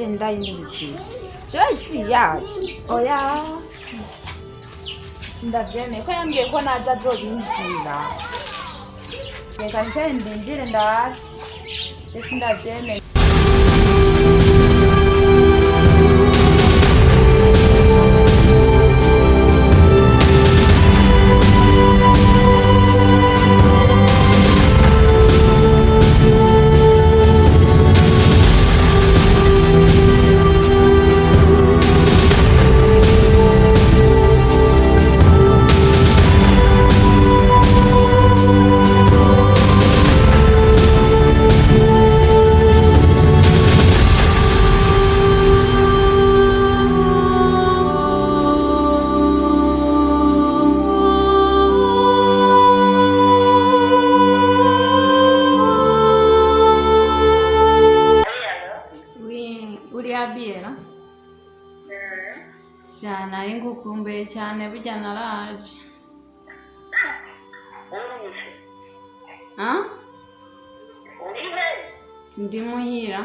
agenda y'ibiki Joyce yaje oya sindavyemeye ko yambwiye ko naza azobimbwira reka nje ndindire ndaje sindavyemeye nari ngukumbuye cyane burya naraje ndi muhira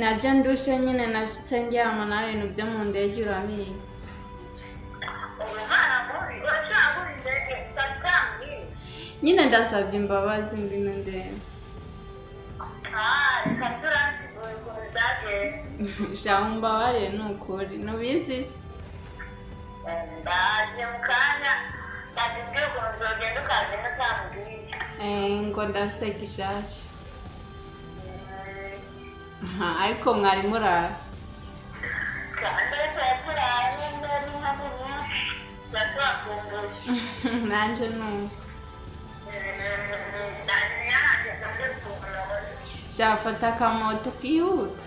naje ndushe nyine nashitse ndyama nawe ibintu byo mu ndege urabizi nyine ndasabye imbabazi ndino ndende Shambawari nukuri nubizi ndaje mukanya ndabibwiye ko nzogenda ukaze natambwiye ngo ndasekishaje ariko mwari murara kandi turaye nari hamwe natwakumbuye nanje numva shafata akamoto kihuta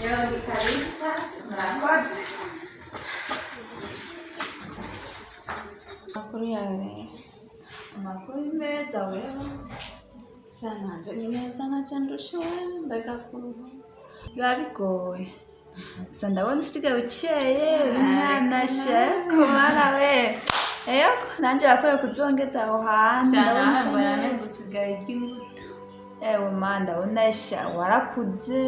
Yo nikaricha murakoze makuru yawe amakuru meza wewe sana nje neza naje ndushowe mbega kuruhu biba bigoye gusa ndabona usigaye ukeye umwana she kubara we eyo nanjye yakwiye kuzongeza aho hantu ndabona gusigaye ry'imbuto ewe manda ndabona warakuze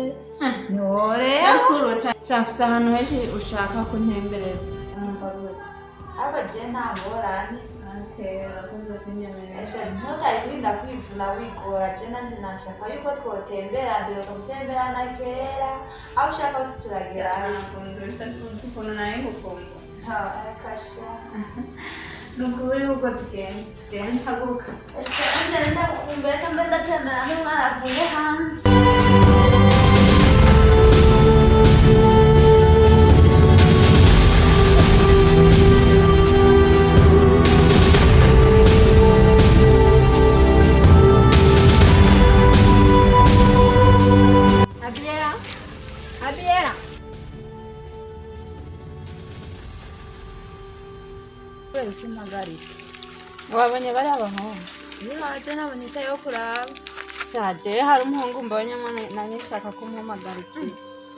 ntiwore yakuruta cyafise ahantu henshi ushaka kuntembereza numva gute aba je ntabworane urakoze kunyemerera ntutari wirinda kwivuna wigora je nanje nashaka yuko twotembera duheruka gutemberana kera aho ushaka hose turagerayo ndusha tuzi ukuntu nawe ngukumva kasha nukuri uko tugenda haguruka nanje ndakukumbuye ko mbe ndatembera n'umwana avuye hanze wabonye bari abahungu yaje nabonye itayo kuraba cyaje hari umuhungu mbonye nanye nshaka kumuhamagara iki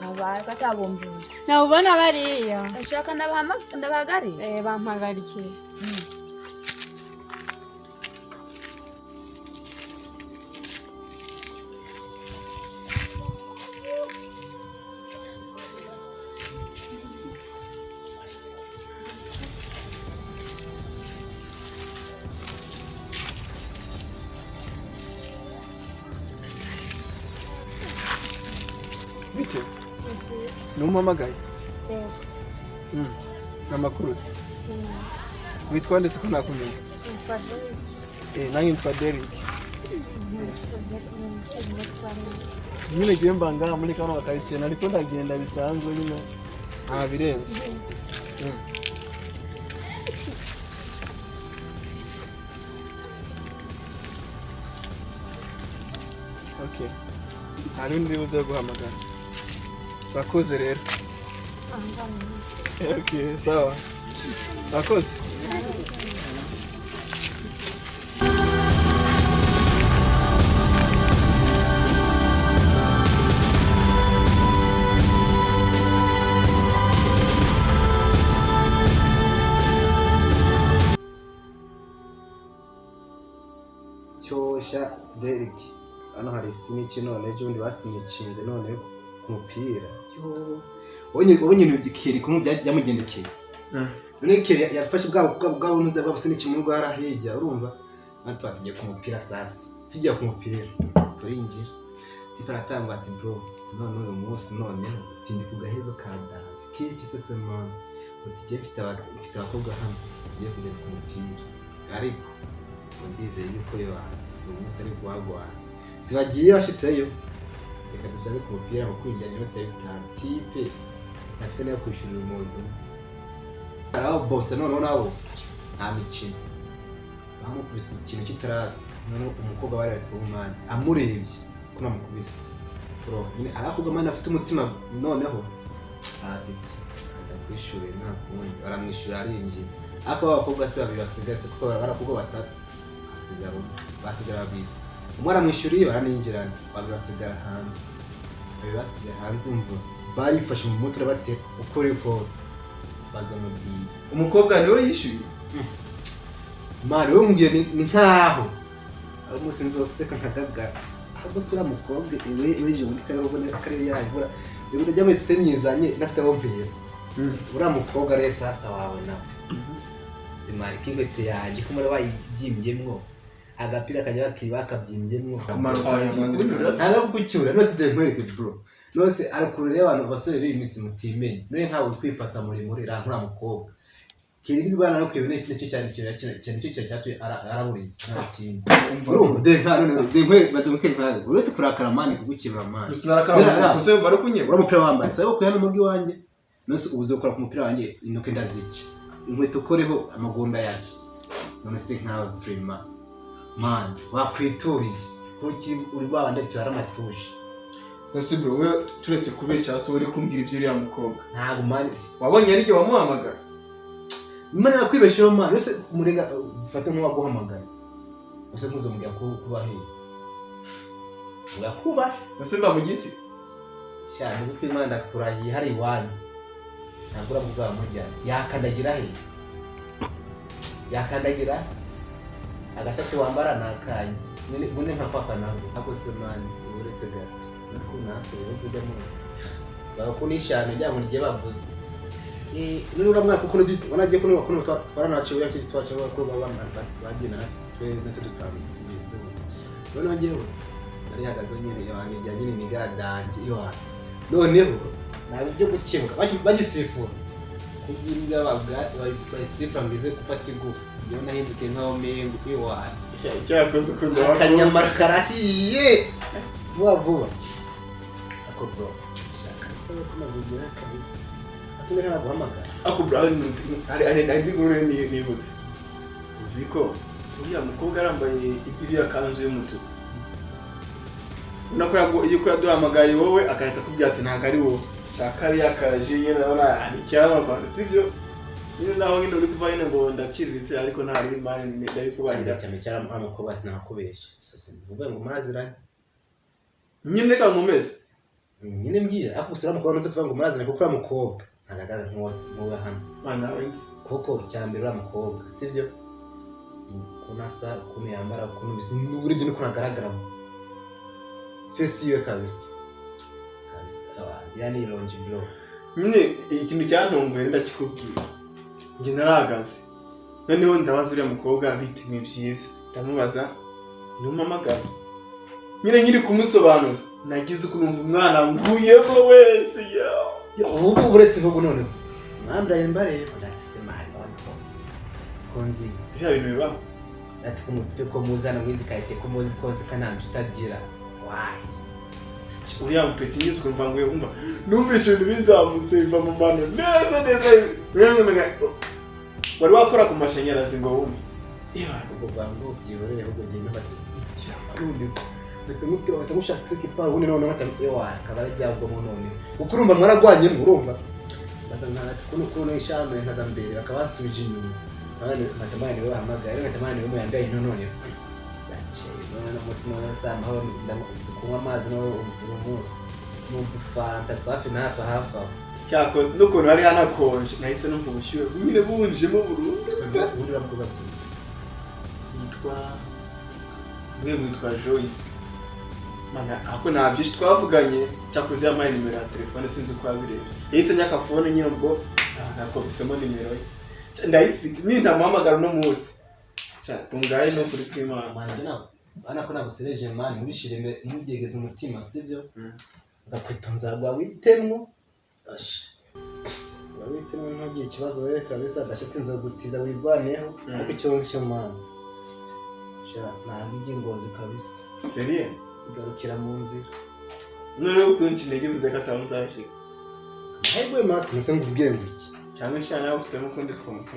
abaye katabumbuye nabona bariya nshaka ndabahagari bampagarikiye Bite? Numpamagaye? Namakuru se? Witwa nde se ko nakumenya? Nanjye nitwa Derek. Nyine giye mbanga muri kano bakarikiye ariko ndagenda bisanzwe nyine nta birenze. Okay. Hari undi uze guhamagara. Akoze rero. Okay, sawa. Akoze. Cyosha Derek hano hari siniki none ejo bundi basinyicinze none kumupira yo ubonye ibikiri kumwe byamugendekeye none kiri yafashe bwa bunuze bwa siniki mu rwara hirya urumva natwe tujye kumupira sasa tujya kumupira turinjira tiparatanga ati bro none uyu munsi none tindi kugahezo ka danje kiki sesema utigiye mfite abakobwa hano tugiye kujya kumupira ariko ndize yuko yo umunsi ari guhagwana sibagiye bashitseyo reka dusabe ku mupira ngo kwinjira n'ota y'itanu tipe nafite nayo kwishurira umuntu araho boss none nabo nta mikino bamukubise ikintu kitarasi none umukobwa bari ku mwana amurebye ko namukubise bro nyine arakuga mwana afite umutima noneho ati ndakwishurira nta kundi baramwishura arinjira ako abakobwa se babiri basigaye kuko barakubwo batatu basigara babiri umwe aramwishyuriye baraninjirana babiri basigara hanze mvu barifashe mu mutwe bate ukore kose bazamubwiye umukobwa niwe yishyuye mari we mubwiye ni nkaho ari umunsi nzoseka nkagagara ahubwo sura mukobwa iwe je muri kare ubone kare yayibura rero ndajya muri site nyizanye nafite bombeye ura mukobwa rero sasa wawe nawe zimari kingwete yaje kumara bayigimbyemwo agapira kanya bakabyimbyenwo ntabwo kucyura nose demwereke bro nose arakurere abantu basore rero imisi mutimenye none nkawe twipasa muri rankura mukobwa kirindi bana no kwibene n'icyo cyane cyo cyatuye araburiza nta kindi urumva de none demwe baze mukirikana uretse kurakara mani kugukibura mani narakara kuse bari kunye uramupira wambaye so yo kuyana murwi wanje nose ubuze gukora ku mupira wanje inoke ndazica inkweto koreho amagunda yacu none se nkawe frima man wakwituriye kuki uri babanda cyara amatushi nose bro we turetse kubesha so uri kumbwira ibyo uriya mukobwa ntago man wabonye ari cyo wamuhamagara imana yakwibesheho man nose murega ufate nko waguhamagara nose nkuzo mujya kuba he ugakuba nose mba mu giti cyane kuko imana kurahiye hari iwanyu nagura bwa mujya yakandagira agashati wambara nakanje bune nkapaka nabwo akose man uretse gato uko nase ubujya munsi bakunishana njya mu gihe bavuze nura mwaka kuko wanagiye kuno kuno baranaciye yaki twacha ko bagina twe natwe dutabiye none ngewe ari hagaze nyine yabanye jya nyine migadanje yo noneho nawe byo gukemuka bagisifura kugira bayisifura ngize gufata igufu yo nahinduke nkaho mengo iwana cyakoze kunda akanyamara karahiye vuba ako bro shaka bisaba kumazugera kabisa asone kana guhamagara ako bro ari ndi gore nibutse uziko uriya mukobwa arambaye iriya kanzu y'umutuku unako yuko yaduhamagaye wowe akahita kubwira ati ntago ari wowe shaka ari yakaje nyine nabona ari cyabava sivyo niyo naho ngine uri kuva nyine ngo ndaciriritse ariko ntari imani ndari kubahira cyane cyane amukobwa sinakubesha sose mvuga ngo muraziranye nyine ka nkomeze nyine mbwira akusura mukobwa nose kuvuga ngo muraziranye kuko ura mukobwa ntagagara nkuwa hano mana wenzi kuko cyambere ura mukobwa sivyo kunasa kumyambara kunubise n'uburyo niko nagaragara fesiyo kabisa yani longe bro nyine ikintu cyantumbuye ndakikubwira nge naragaze noneho ndabaza uriya mukobwa bitemwe byiza ndamubaza numamagara nyine nyiri kumusobanuza nagize ukunumva umwana nguyemo wese yo ubu buretse vugo noneho mwambraye mbare ndatse mari konzi bya bintu bibaho ati kumutwe ko muzana mwizi kahite ko muzi kose kananje utagira why uriya mupeti ngize kumva ngo yumva numvise ibintu bizamutse biva mu mano neza wewe mega wari wakora ku mashanyarazi ngo wumve ubwo bwangu byiborere ubwo genda bati iki arundi batamushaka kuri pa ubundi none ewa kabara ryabwo mu none uko urumva mwaragwanye urumva kuno ishame ntadambere bakabasubije inyuma abandi matamani we bahamagaye matamani we yambaye none yace none musi none sama aho ndakunywa amazi no umunsi no dufanta twafi nafa hafa cyakoze nukuntu hari hanakonje nahise numva ubushyuhe nyine bunjemo burundu ubundi uravuga yitwa mwitwa JOYCE mana ako nabyishi twavuganye cyakoze yamaye nimero ya telefone sinzi uko yabireba yahise nyaka phone nyine ubwo nako bisemo nimero ye ndayifite nindamuhamagara no munsi tungaye no kuri kwimana bana ko nagusereje mani urishirembe ntubyegeze umutima sivyo ngapeta nzagwa witemwo wawitemwo ntugiye ikibazo wewe kabisa gashati nzogutiza wigwaneho ariko cyonzi cyo mani ntabwo ingozi kabisa seriye igarukira mu nzira none ukunci intege bivuze ko atamuzashika ahubwo masi nse ngubwenge iki cyangwa shana ufite mu kundi kumva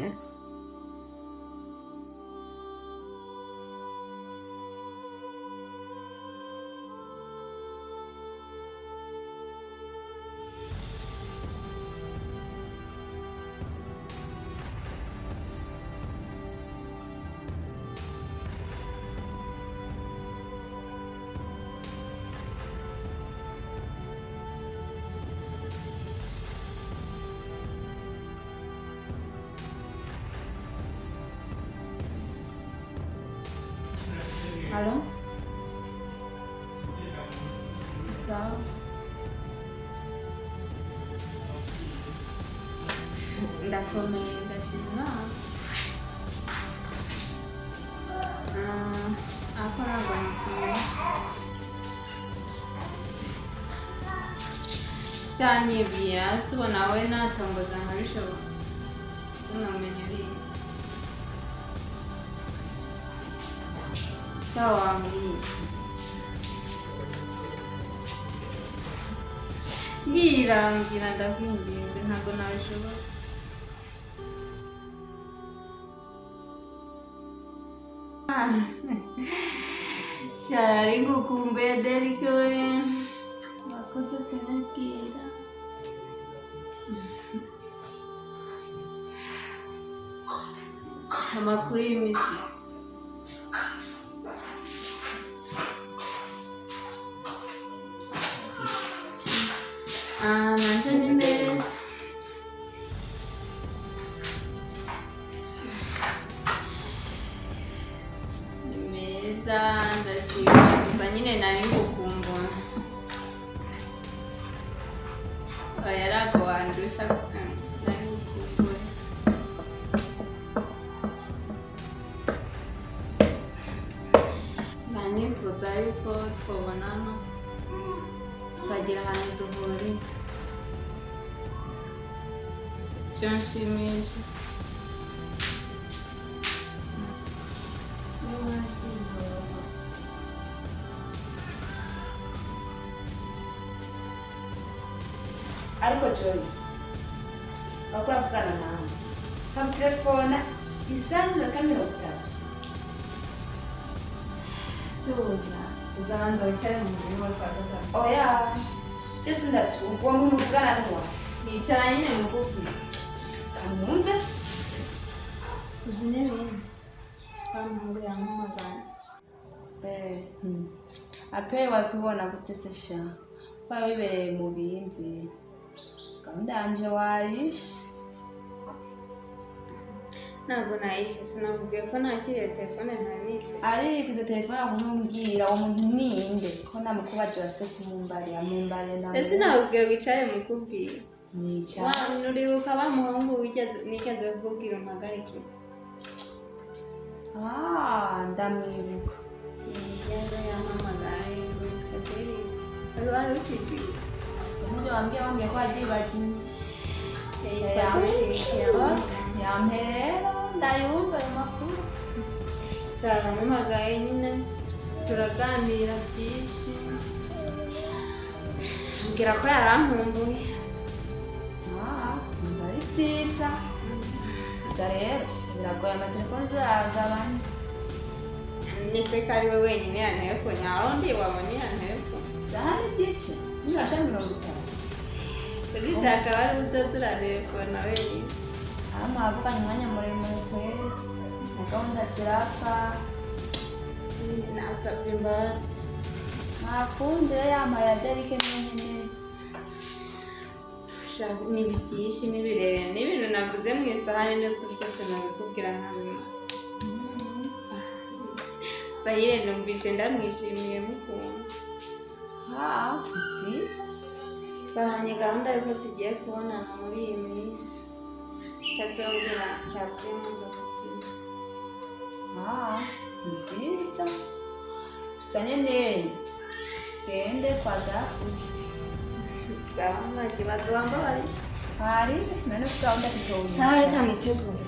Allô? Sawa. Ndakomeye ndashima. Ako ntabwo nakomeye. Cyanyibwira se ubona we natongoza nkabishoboka. Sinamenya ari. Shawambiri. Ngira ndakwinginze ntabwo nabishobora. Shari ngukumbuye Derek we. Wakoze kunyakira. Amakuru y'imisi. Nanje ni meza. Ni meza ndashima gusa nyine nari ngukumbura. Yarago wandusha nari ngukumbura. Nanifuza yuko twabonana tukagira ahantu duhurira. Byanshimisha. Ariko JOYCE bakora kugana nawe kam telefone isanzwe kamera 3 tuza uzaanza uchaye mu wa kwa oya just ndabyo uwo muntu ugana n'uwahe Nicara nyine mu kuki. kamunze Uzinebindi. Kamungu yampamagara. ape wakubona gutesesha kwa bibereye mu bindi kamdanje wayishe Ntabwo nayishe sinamubwiye ko nakiriye telefone ntamite. ari kuze telefone akumbwira uwo muntu ninde ko namukubaje wase kumumbarira na Ese nabwiye wicare mu kubwira. nica Nuribuka bamuhungu nigeze kukubwira umpagarike. ndamwibuka Yaje yampamagaye ngo kateri. Ari ukiki. Ndio wambia kwa jibaji yampera ndayumva makuru Shaka mpamagaye nyine turaganira byinshi. Ngira ko yarampunduye. Ndari byiza gusa rero biragoye amatelefone zagabanya niseka ari we wenyine yantelefone aho ndi wabonye yantelefone Sahani igice. Nshaka 50. urishaka wari uzazira telefone wenyine Amavuganye umwanya muremure kweli. Na gahunda zirapfa. nasabye imbabazi Nakundira yamaye aderike nyine. ni byinshi n'ibirebe n'ibintu navuze mu isahani ndetse byose nabikubwira nkamenya Sayire numvise ndamwishimiye mukunda Nziza. bahanye gahunda yuko tugiye kubonana muri iyi minsi cyazongera cyavuye mu nzoga Nziza. Gusa nyine twende kwaza kuki. sawa nta kibazo wambaye Hari none gahunda kitoye. sawa nta muteguro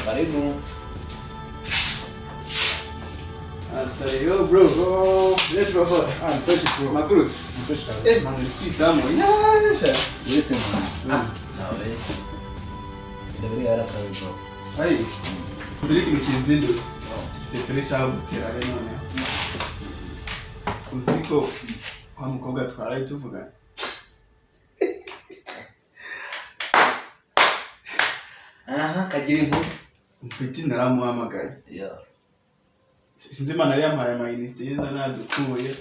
Karibu. Yo bro. Let's go for. Fresh bro. Makrus. Fresh. Man, sitamo. Yasha. Uretse mwana. Nawe. Ndabiri yarakaye bro. Ari. Ziri kintu kinzindo. Kitesere cyabutera none. Uziko wa mukobwa twaraye tuvuga. Aha, kagira inkuru. Mpeti naramuhamagaye. Yeah. Sinzi Imana yari yampaye amayinite yeza nadukuye.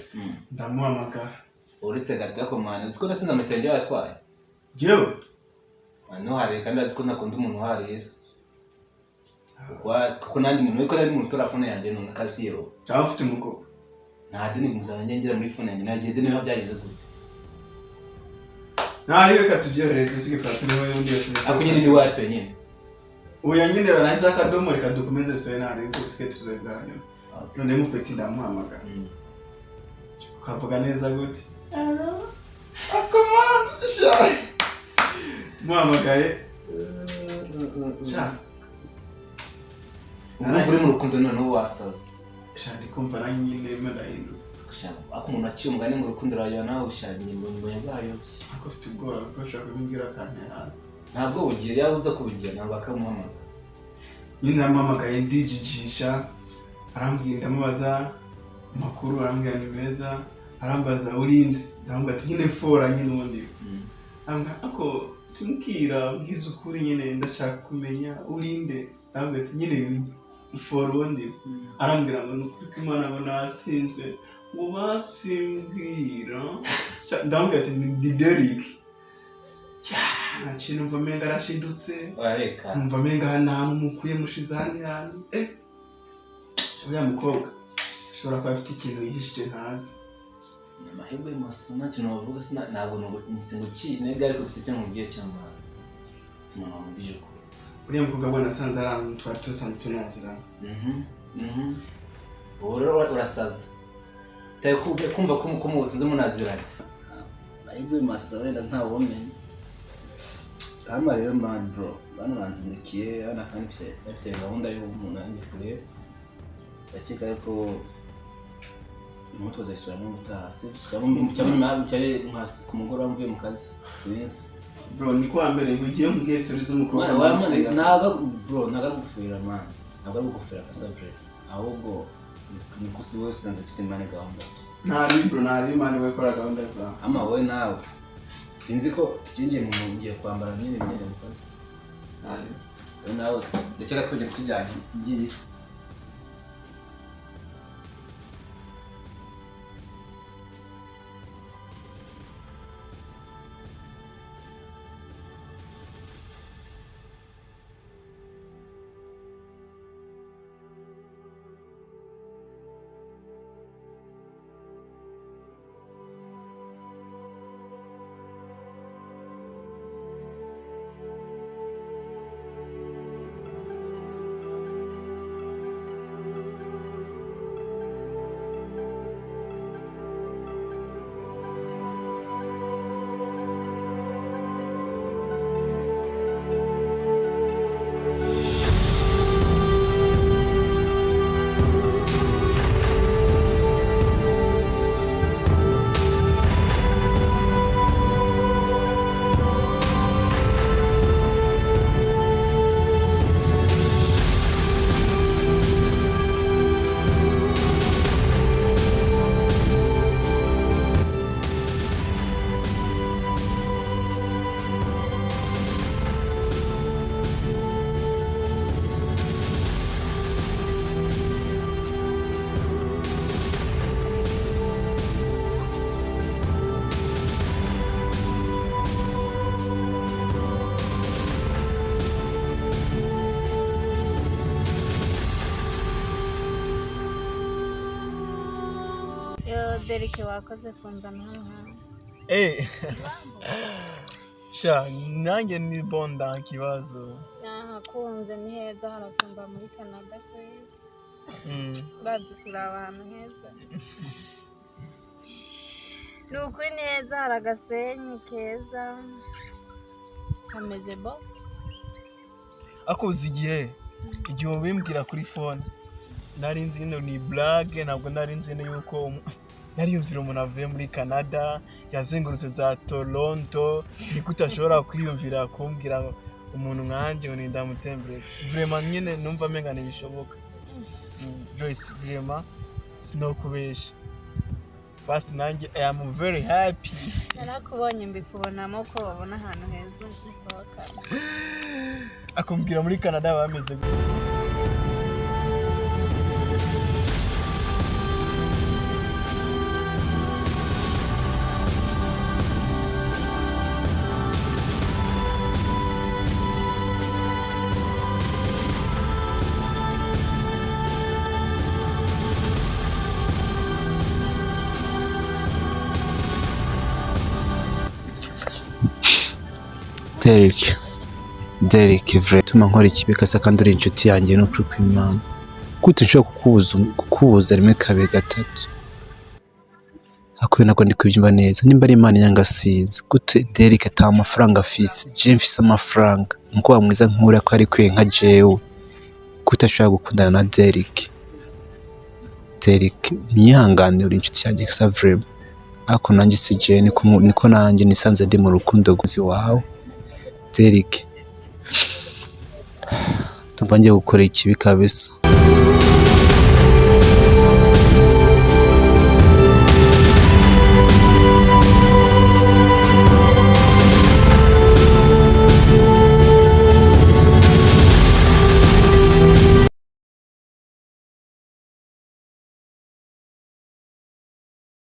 Ndamuhamagara. Uretse gato yako mwana, uziko nasinze amatenge yatwaye. Yewe. Ano hari kandi aziko nakunda umuntu harira. Kuko nandi muntu wiko nandi muntu turafone yanjye none kasiro. Cyangwa ufite umukobwa. Nta dini muzanye ngira muri fone yanjye nagiye dini ho byageze gute. Nari reka tujye tusige twatunewe undi yose. Akunyine ndi watu nyine. Oya nyine banahise akadomo reka dukomeze soye nari tusike tuzoganira. None mupeti ndamuhamagara. Ukavuga neza gute? Hello. Come on. Shy. Muhamagaye. Sha. Uri mu rukundo none wasaze. Sha ndikumva na nyine madahindu. Ako umuntu aciye umugani mu rukundo rwayo nawe ushanye imbonye bwayo. Ako ufite ubwoba ko ushaka kumbwira kane hasi. Ntabwo ugiye yabuza kubigira ntabwo akamuhamagara. Nyine namuhamagaye ndijijisha. Arambwira ndamubaza amakuru arambwira ni meza. Arambaza urinde. Ndamubwira ati nyine fora nyine ubundi. Anga ako tumukira bwiza ukuri nyine ndashaka kumenya urinde. Ndamubwira ati nyine fora ubundi. Arambwira ngo nukuri ko Imana ngo natsinzwe. Ngo basimbwira. Ndamubwira ati ni Derek. Nta kintu mva menga arashidutse. Wareka. Mva menga hano mukuye mushizani hano. Uriya mukobwa ashobora kuba afite ikintu yihishije ntazi. Amahirwe masana kintu bavuga ntabwo nsinguki nega ariko guseke mu gihe cyangwa simana mubije ko. Uriya mukobwa bwana sanze ari ahantu twari tusanzwe tunazira. Ora urasaza. Taye kumva ko musinze munaziranye. Amahirwe masana wenda ntawo menye. Hama rero man bro, bana banzindikiye ana kandi afite gahunda yo umuntu yanjye kure. Bakeka ko umutwe zayisura mu gutasi. Cyangwa cyari ku mugoroba mvuye mu kazi. Sinzi. Bro ni kwa mbere ugiye mu guest stories z'umukobwa. Naga bro naga gufira man. Naga gufira kasavre. Ahubwo ni kusi wose tanze mfite imane gahunda. Ntari bro ntari imane we kora gahunda za. Ama wowe nawe. Sinzi ko kingiye mu ngiye kwambara nyine imyenda mu kazi. Ntari. Nawe ndakeka twajya tujyanye ngiye. Derek wakoze kunzana hano. Sha nanjye ni bonda kibazo. Kunze ni heza harasumba muri Canada kweli. Bazi kuraba ahantu heza. Nukuri ni heza hari agasenyi keza. Kameze bo. Akoze igihe ubimbwira kuri phone nari nzi ni blague ntabwo nari nzi yuko nariyumvira umuntu avuye muri Canada yazengurutse za Toronto nikuta ashobora kwiyumvira kumbwira umuntu nkanje ngo ndamutembereza vraiment nyine numva menga ntibishoboka. Joyce vraiment sinokubesha basi nanjye I am very happy. Narakubonye mbikubonamo ko babona ahantu heza usohoka. Akumbwira muri Canada bameze Derek vre tuma nkora ikibikasa kandi uri inshuti yanjye no kuri kw'Imana gute nshobora kukubuza rimwe kabiri gatatu akuye nako ndi kubyumva neza nimba ari Imana yangasinze gute Derek ata amafaranga afise je mfise amafaranga nuko bamwiza nkura ko ari kwe nka jewe gute ashobora gukundana na Derek myihangane uri inshuti yanjye kasa vre ako nanjye sije niko nanjye nisanze ndi mu rukundo guzi wawe Derek tubangiye gukora ikibi kabisa.